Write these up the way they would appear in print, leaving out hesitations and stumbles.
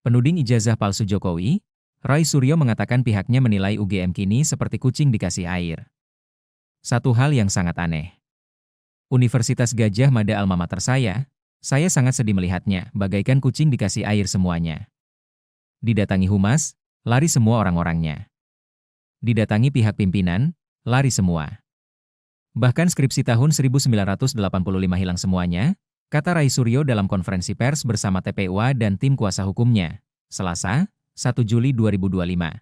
Penuding ijazah palsu Jokowi, Roy Suryo mengatakan pihaknya menilai UGM kini seperti kucing dikasih air. Satu hal yang sangat aneh. Universitas Gadjah Mada alma mater saya sangat sedih melihatnya, bagaikan kucing dikasih air semuanya. Didatangi humas, lari semua orang-orangnya. Didatangi pihak pimpinan, lari semua. Bahkan skripsi tahun 1985 hilang semuanya, kata Roy Suryo dalam konferensi pers bersama TPUA dan tim kuasa hukumnya, Selasa, 1 Juli 2025.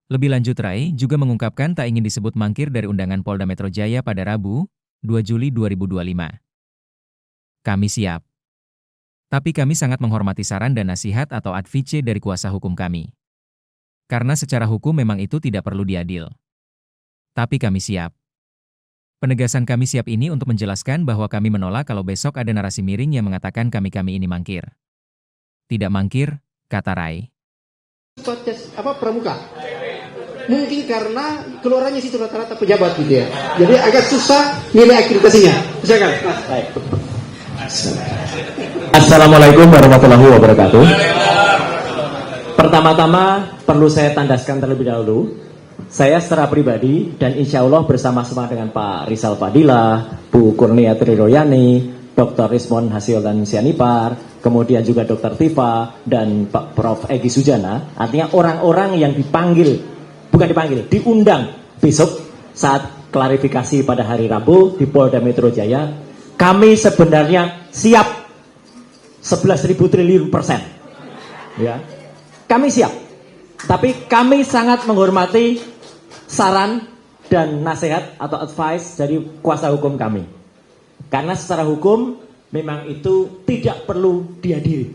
Lebih lanjut Roy juga mengungkapkan tak ingin disebut mangkir dari undangan Polda Metro Jaya pada Rabu, 2 Juli 2025. Kami siap. Tapi kami sangat menghormati saran dan nasihat atau advice dari kuasa hukum kami. Karena secara hukum memang itu tidak perlu diadil. Tapi kami siap. Penegasan kami siap ini untuk menjelaskan bahwa kami menolak kalau besok ada narasi miring yang mengatakan kami-kami ini mangkir. Tidak mangkir, kata Rai. Pramuka. Mungkin karena keluarannya situ rata-rata pejabat gitu ya. Jadi agak susah nilai akreditasinya. Silakan. Baik. Assalamualaikum warahmatullahi wabarakatuh. Pertama-tama perlu saya tandaskan terlebih dahulu, saya secara pribadi dan insya Allah bersama-sama dengan Pak Rizal Fadilah, Bu Kurnia Triroyani, Dr. Rismon Hasildan Sianipar, kemudian juga Dr. Tifa dan Pak Prof. Egy Sujana, artinya orang-orang yang diundang besok saat klarifikasi pada hari Rabu di Polda Metro Jaya. Kami sebenarnya siap 11.000 triliun %. Ya. Kami siap. Tapi kami sangat menghormati saran dan nasihat atau advice dari kuasa hukum kami. Karena secara hukum memang itu tidak perlu dihadiri.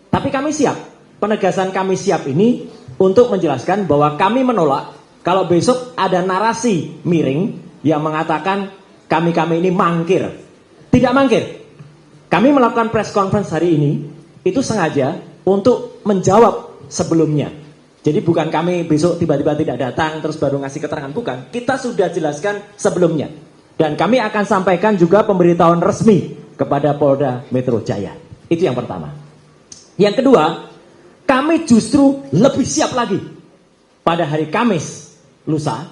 Tapi kami siap. Penegasan kami siap ini untuk menjelaskan bahwa kami menolak kalau besok ada narasi miring yang mengatakan kami-kami ini mangkir. Tidak mangkir. Kami melakukan press conference hari ini itu sengaja untuk menjawab sebelumnya. Jadi bukan kami besok tiba-tiba tidak datang terus baru ngasih keterangan, bukan. Kita sudah jelaskan sebelumnya. Dan kami akan sampaikan juga pemberitahuan resmi kepada Polda Metro Jaya. Itu yang pertama. Yang kedua, kami justru lebih siap lagi pada hari Kamis lusa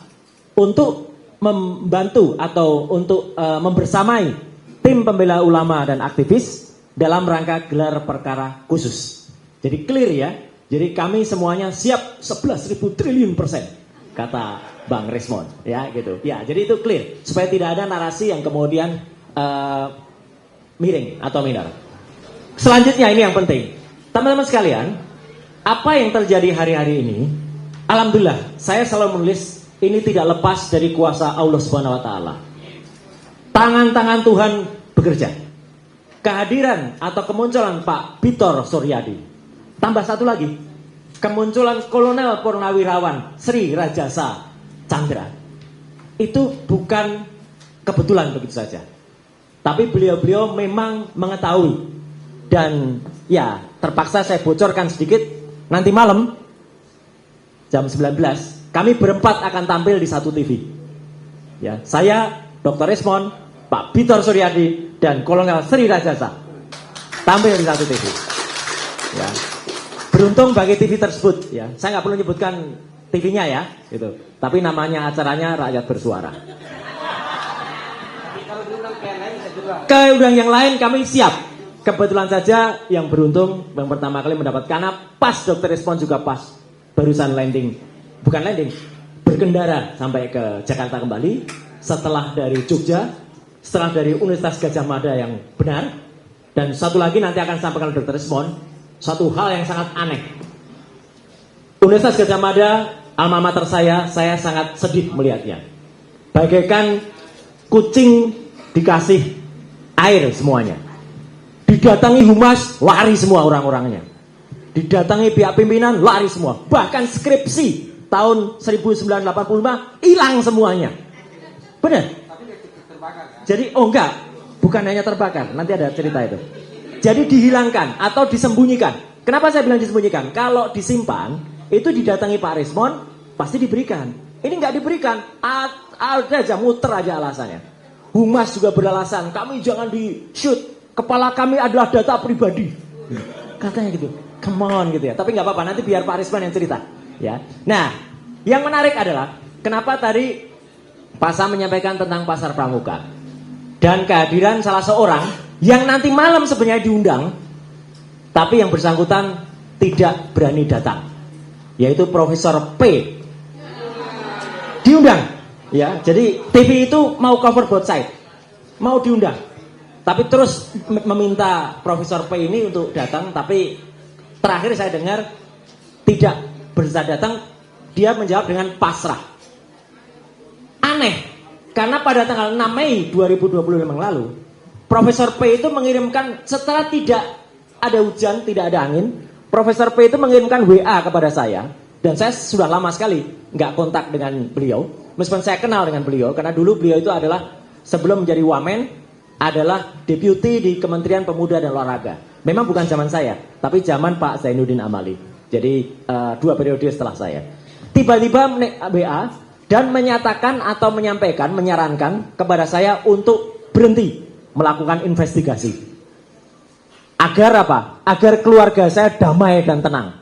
untuk membantu atau untuk membersamai tim pembela ulama dan aktivis dalam rangka gelar perkara khusus. Jadi clear ya. Jadi kami semuanya siap 11.000 triliun %, kata Bang Rismon, ya gitu. Ya, jadi itu clear supaya tidak ada narasi yang kemudian miring atau minar. Selanjutnya ini yang penting. Teman-teman sekalian, apa yang terjadi hari-hari ini, alhamdulillah, saya selalu menulis ini tidak lepas dari kuasa Allah Subhanahu wa taala. Tangan-tangan Tuhan bekerja. Kehadiran atau kemunculan Pak Bitor Suryadi. Tambah satu lagi, kemunculan Kolonel Purnawirawan Sri Rajasa Chandra. Itu bukan kebetulan begitu saja. Tapi beliau-beliau memang mengetahui. Dan ya, terpaksa saya bocorkan sedikit. Nanti malam, jam 19, kami berempat akan tampil di satu TV. Ya, saya, Dr. Rismon, Pak Bitor Suryadi, dan Kolonel Sri Rajasa tampil di satu TV. Ya. Beruntung bagi TV tersebut, ya. Saya nggak perlu menyebutkan TV-nya ya, gitu. Tapi namanya acaranya Rakyat Bersuara. Keundang yang lain kami siap. Kebetulan saja yang beruntung yang pertama kali mendapat karena pas Dr. Respon juga pas barusan landing, bukan landing, berkendara sampai ke Jakarta kembali setelah dari Jogja. Setelah dari Universitas Gadjah Mada yang benar. Dan satu lagi nanti akan sampaikan Dr. Rismon. Satu hal yang sangat aneh. Universitas Gadjah Mada, alma mater saya sangat sedih melihatnya. Bagaikan kucing dikasih air semuanya. Didatangi humas, lari semua orang-orangnya. Didatangi pihak pimpinan, lari semua. Bahkan skripsi tahun 1985 hilang semuanya. Benar? Jadi, enggak, bukan hanya terbakar, nanti ada cerita itu. Jadi dihilangkan atau disembunyikan. Kenapa saya bilang disembunyikan? Kalau disimpan, itu didatangi Pak Rismon, pasti diberikan. Ini enggak diberikan, ada aja, muter aja alasannya. Humas juga beralasan, kami jangan di shoot, kepala kami adalah data pribadi. Katanya gitu. come on gitu ya. Tapi nggak apa-apa, nanti biar Pak Risman yang cerita. Ya. Nah, yang menarik adalah kenapa tadi Pak Sam menyampaikan tentang pasar pramuka dan kehadiran salah seorang yang nanti malam sebenarnya diundang, tapi yang bersangkutan tidak berani datang, yaitu Profesor P. Diundang, ya. Jadi TV itu mau cover both side, mau diundang, tapi terus meminta Profesor P ini untuk datang. Tapi terakhir saya dengar tidak bisa datang, dia menjawab dengan pasrah. Aneh, karena pada tanggal 6 Mei 2020 yang lalu, Profesor P itu mengirimkan, setelah tidak ada hujan, tidak ada angin, Profesor P itu mengirimkan WA kepada saya. Dan saya sudah lama sekali nggak kontak dengan beliau, meskipun saya kenal dengan beliau, karena dulu beliau itu adalah, sebelum menjadi wamen, adalah deputi di Kementerian Pemuda dan Olahraga. Memang bukan zaman saya, tapi zaman Pak Zainuddin Amali. Jadi 2 periode setelah saya. Tiba-tiba WA dan menyatakan atau menyampaikan, menyarankan kepada saya untuk berhenti melakukan investigasi. Agar apa? Agar keluarga saya damai dan tenang.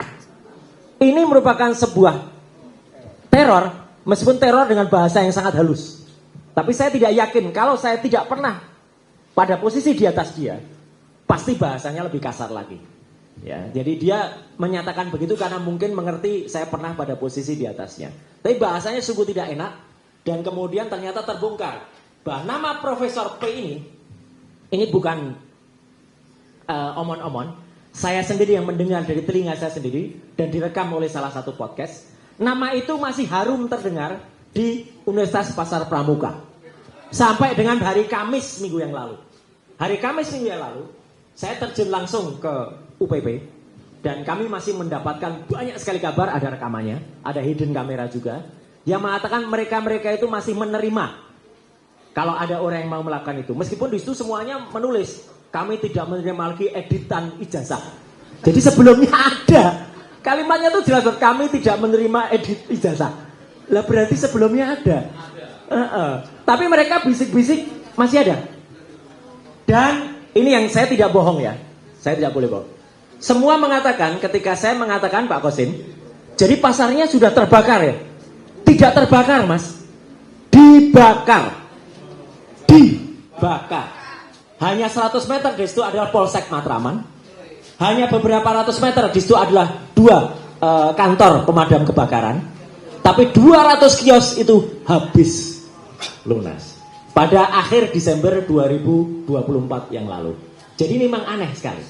Ini merupakan sebuah teror, meskipun teror dengan bahasa yang sangat halus. Tapi saya tidak yakin kalau saya tidak pernah pada posisi di atas dia, pasti bahasanya lebih kasar lagi. Ya, jadi dia menyatakan begitu karena mungkin mengerti saya pernah pada posisi di atasnya. Tapi bahasanya sungguh tidak enak, dan kemudian ternyata terbongkar bahwa nama Profesor P ini bukan omon-omon. Saya sendiri yang mendengar dari telinga saya sendiri dan direkam oleh salah satu podcast. Nama itu masih harum terdengar di Universitas Pasar Pramuka sampai dengan hari Kamis minggu yang lalu. Hari Kamis minggu yang lalu saya terjun langsung ke UPP dan kami masih mendapatkan banyak sekali kabar, ada rekamannya, ada hidden kamera juga, yang mengatakan mereka-mereka itu masih menerima kalau ada orang yang mau melakukan itu. Meskipun di situ semuanya menulis, kami tidak menerima lagi editan ijazah. Jadi sebelumnya ada. Kalimatnya itu jelas, kami tidak menerima edit ijazah. Lah berarti sebelumnya ada. Tapi mereka bisik-bisik masih ada. Dan ini yang saya tidak bohong ya. Saya tidak boleh bohong. Semua mengatakan, ketika saya mengatakan Pak Kosim, jadi pasarnya sudah terbakar ya. Tidak terbakar mas. Dibakar. Hanya 100 meter di situ adalah Polsek Matraman. Hanya beberapa ratus meter di situ adalah 2 kantor pemadam kebakaran. Tapi 200 kios itu habis lunas pada akhir Desember 2024 yang lalu. Jadi ini memang aneh sekali.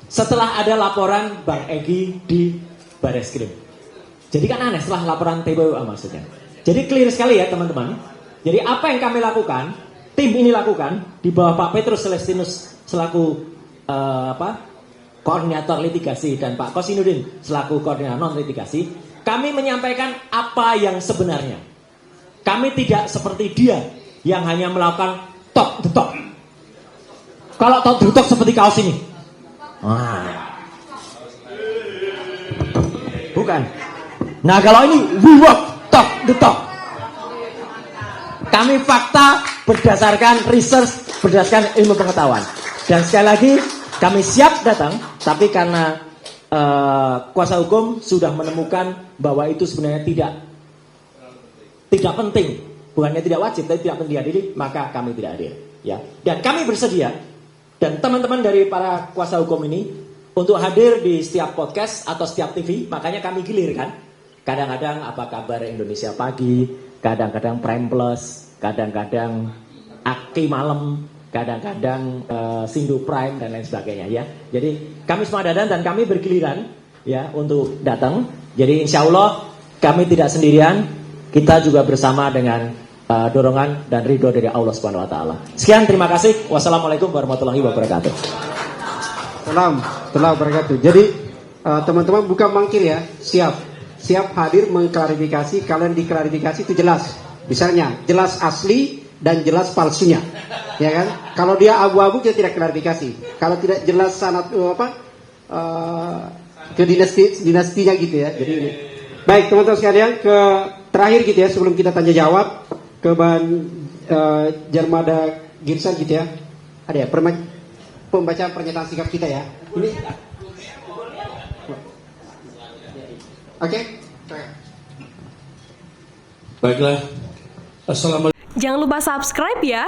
Setelah ada laporan Bang Egy di Bareskrim. Jadi kan aneh setelah laporan TPWA maksudnya. Jadi clear sekali ya teman-teman. Jadi apa yang kami lakukan, tim ini lakukan di bawah Pak Petrus Celestinus selaku koordinator litigasi dan Pak Kosinudin selaku koordinator non litigasi, kami menyampaikan apa yang sebenarnya. Kami tidak seperti dia yang hanya melakukan talk the talk. Kalau talk the talk seperti kaos ini. Bukan. Nah kalau ini we walk talk the talk. Kami fakta berdasarkan research, berdasarkan ilmu pengetahuan. Dan sekali lagi kami siap datang, tapi karena kuasa hukum sudah menemukan bahwa itu sebenarnya tidak penting, bukannya tidak wajib, tapi tidak penting dihadiri, maka kami tidak hadir. Ya. Dan kami bersedia, dan teman-teman dari para kuasa hukum ini untuk hadir di setiap podcast atau setiap TV, makanya kami gilirkan. Kadang-kadang apa kabar Indonesia Pagi, kadang-kadang Prime Plus, kadang-kadang Aki Malam, kadang-kadang Sindu Prime dan lain sebagainya ya. Jadi kami semua datang dan kami bergiliran ya untuk datang. Jadi insya Allah kami tidak sendirian, kita juga bersama dengan dorongan dan ridho dari Allah Subhanahu Wa Taala. Sekian, terima kasih. Wassalamualaikum warahmatullahi wabarakatuh. Warahmatullahi wabarakatuh. Jadi teman-teman bukan mangkir ya, siap hadir mengklarifikasi. Kalian diklarifikasi itu jelas. Misalnya jelas asli dan jelas palsunya, ya kan? Kalau dia abu-abu kita tidak klarifikasi. Kalau tidak jelas sanad ke dinastinya gitu ya. Jadi ini. Baik teman-teman sekalian, ke terakhir gitu ya sebelum kita tanya jawab ke Ban Jarmada Girsan gitu ya. Ada ya pembacaan pernyataan sikap kita ya. Ini Oke? Baiklah. Assalamualaikum. Jangan lupa subscribe ya.